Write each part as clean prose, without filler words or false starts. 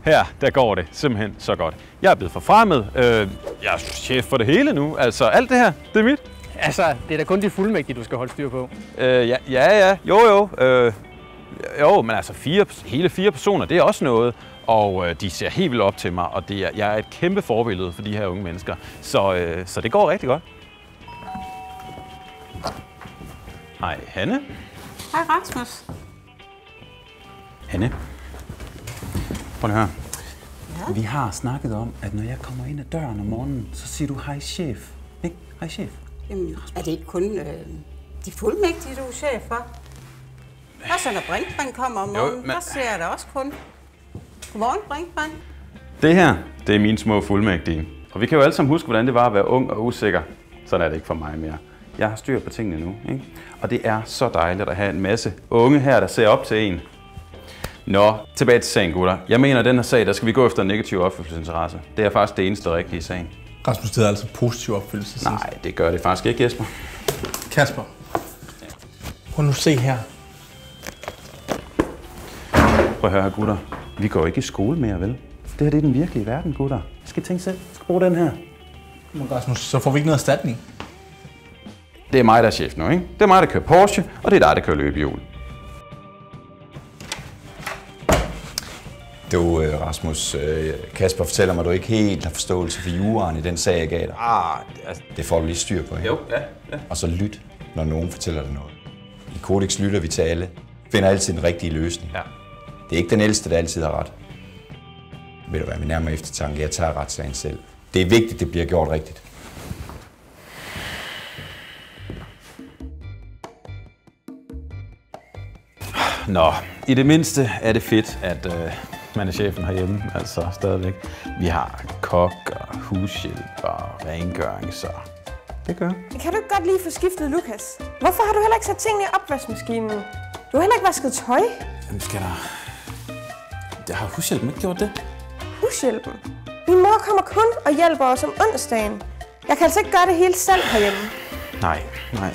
Her, der går det simpelthen så godt. Jeg er blevet forfremmet. Jeg er chef for det hele nu. Altså, alt det her, det er mit. Altså, det er da kun de fuldmægtige, du skal holde styr på. Ja. Jo, men altså hele fire personer, det er også noget. Og de ser helt vildt op til mig, og jeg er et kæmpe forbillede for de her unge mennesker. Så det går rigtig godt. Hej, Hanne. Hej, Rasmus. Hanne. Prøv at høre. Ja? Vi har snakket om, at når jeg kommer ind ad døren om morgenen, så siger du hej chef. Ikke? Hej chef. Jamen, er det ikke kun de fuldmægtige, du er chef for? Også når Brinkmann kommer om morgenen, der ser jeg da også kun. Godmorgen, Brinkmann. Det her, det er mine små fuldmægtige. Og vi kan jo alle sammen huske, hvordan det var at være ung og usikker. Sådan er det ikke for mig mere. Jeg har styr på tingene nu, ikke? Og det er så dejligt at have en masse unge her, der ser op til en. Nå, tilbage til sagen, gutter. Jeg mener, at den her sag, der skal vi gå efter en negativ opfyldelsesinteresse. Det er faktisk det eneste rigtige i sagen. Rasmus, det er altså positiv opfyldelse. Nej, det gør det faktisk ikke, Jesper. Kasper, prøv nu at se her. Prøv at høre her, gutter. Vi går ikke i skole mere, vel? Det her det er den virkelige verden, gutter. Jeg skal tænke selv. Jeg skal bruge den her. Men Rasmus, så får vi ikke noget erstatning. Det er mig, der er chef nu, ikke? Det er mig, der kører Porsche, og det er dig, der kører løbehjul. Du, Rasmus, Kasper fortæller mig, at du ikke helt har forståelse for juraen i den sag, jeg gav dig. Det får du lige styr på, ikke? Jo, ja. Og så lyt, når nogen fortæller dig noget. I Codex lytter vi til alle. Finder altid den rigtige løsning. Ja. Det er ikke den ældste, der altid har ret. Ved du hvad, med nærmere eftertanke, jeg tager retssagen selv. Det er vigtigt, det bliver gjort rigtigt. Nå, i det mindste er det fedt, at man er chefen herhjemme, altså stadigvæk. Vi har kok og hushjælp og rengøring, så det gør. Kan du ikke godt lige få skiftet Lukas? Hvorfor har du heller ikke sat tingene i opvaskemaskinen? Du har heller ikke vasket tøj. Jamen skal der har hushjælpen ikke gjort det? Hushjælpen? Min mor kommer kun og hjælper os om onsdagen. Jeg kan altså ikke gøre det hele selv herhjemme. Nej,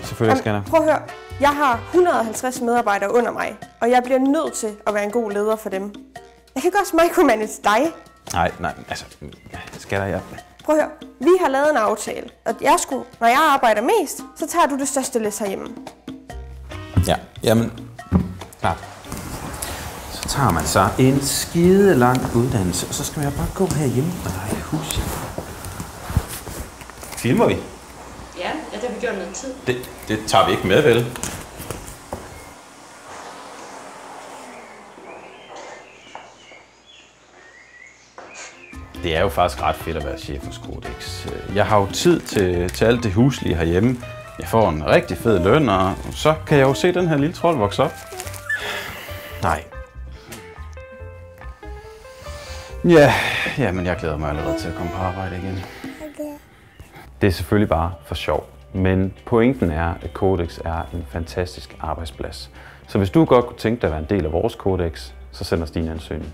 selvfølgelig skal der. Prøv at høre. Jeg har 150 medarbejdere under mig, og jeg bliver nødt til at være en god leder for dem. Jeg kan godt micromanage dig. Nej, altså, skal der, ja. Prøv at høre. Vi har lavet en aftale, og når jeg arbejder mest, så tager du det største læs herhjemme. Ja, jamen, klart. Så tager man så en skide lang uddannelse, og så skal jeg bare gå herhjemme og lege hushjælp. Filmer vi? Ja, det har vi gjort noget tid. Det tager vi ikke med, vel? Det er jo faktisk ret fedt at være chef hos Codex. Jeg har jo tid til alt det huslige herhjemme. Jeg får en rigtig fed løn, og så kan jeg jo se den her lille trold vokse op. Nej. Ja, men jeg glæder mig allerede til at komme på arbejde igen. Det er selvfølgelig bare for sjov. Men pointen er, at Codex er en fantastisk arbejdsplads. Så hvis du godt kunne tænke dig at være en del af vores Codex, så send os din ansøgning.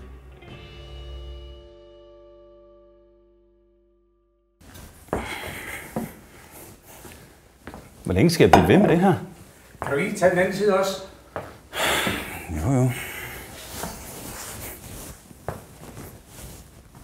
Hvor længe skal jeg blive ved med det her? Kan du ikke tage den anden side også? Jo.